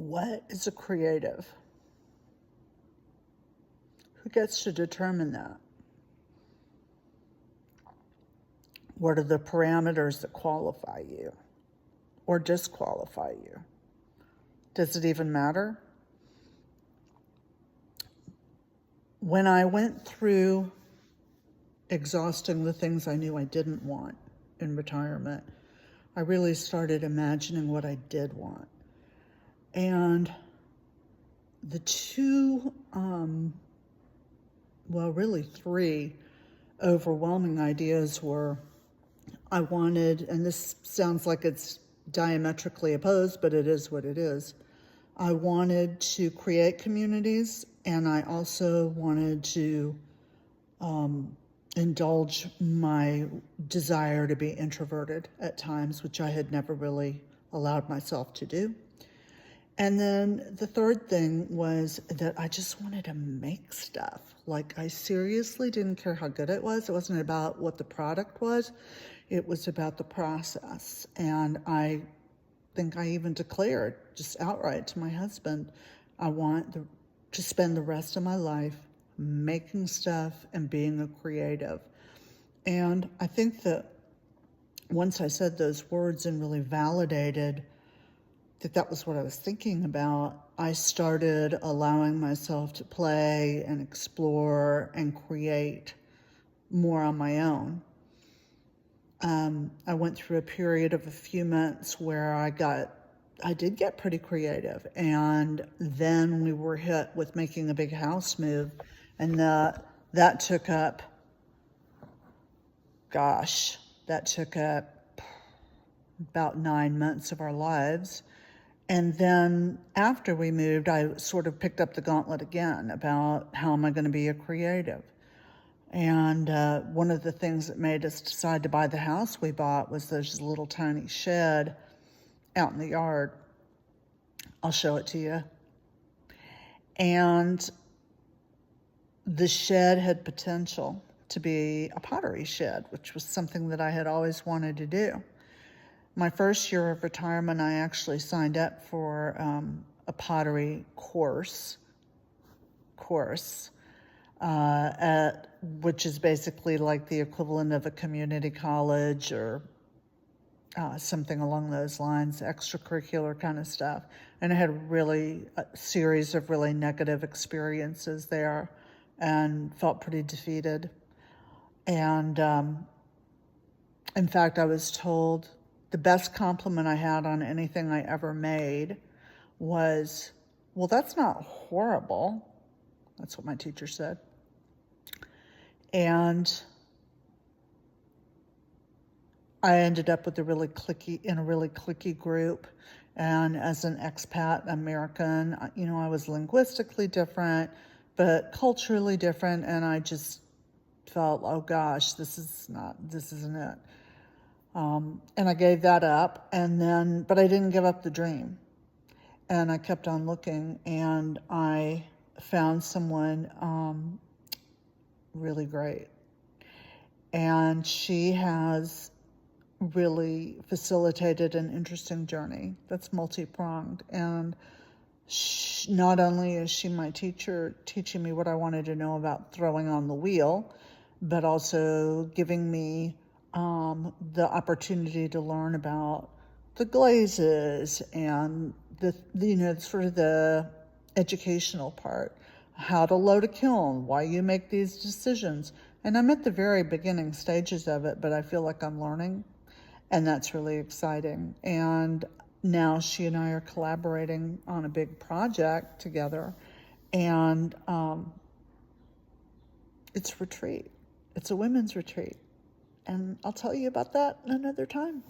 What is a creative? Who gets to determine that? What are the parameters that qualify you or disqualify you? Does it even matter? When I went through exhausting the things I knew I didn't want in retirement, I really started imagining what I did want. And the two, really three overwhelming ideas were I wanted, and this sounds like it's diametrically opposed, but it is what it is. I wanted to create communities, and I also wanted to indulge my desire to be introverted at times, which I had never really allowed myself to do. And then the third thing was that I just wanted to make stuff. Like, I seriously didn't care how good it was. It wasn't about what the product was. It was about the process. And I think I even declared just outright to my husband, I want to spend the rest of my life making stuff and being a creative. And I think that once I said those words and really validated that was what I was thinking about, I started allowing myself to play and explore and create more on my own. I went through a period of a few months where I did get pretty creative, and then we were hit with making a big house move, and that took up about 9 months of our lives. And then after we moved, I sort of picked up the gauntlet again about how am I going to be a creative. And one of the things that made us decide to buy the house we bought was this little tiny shed out in the yard. I'll show it to you. And the shed had potential to be a pottery shed, which was something that I had always wanted to do. My first year of retirement, I actually signed up for a pottery course, which is basically like the equivalent of a community college or something along those lines, extracurricular kind of stuff. And I had a series of really negative experiences there and felt pretty defeated. And in fact, I was told the best compliment I had on anything I ever made was, well, that's not horrible. That's what my teacher said. And I ended up with in a really cliquey group. And as an expat American, I was linguistically different, but culturally different. And I just felt, oh gosh, this isn't it. And I gave that up, but I didn't give up the dream. And I kept on looking, and I found someone really great. And she has really facilitated an interesting journey that's multi-pronged. And not only is she my teacher, teaching me what I wanted to know about throwing on the wheel, but also giving me the opportunity to learn about the glazes and the educational part, how to load a kiln, why you make these decisions. And I'm at the very beginning stages of it, but I feel like I'm learning, and that's really exciting. And now she and I are collaborating on a big project together, and it's retreat. It's a women's retreat. And I'll tell you about that another time.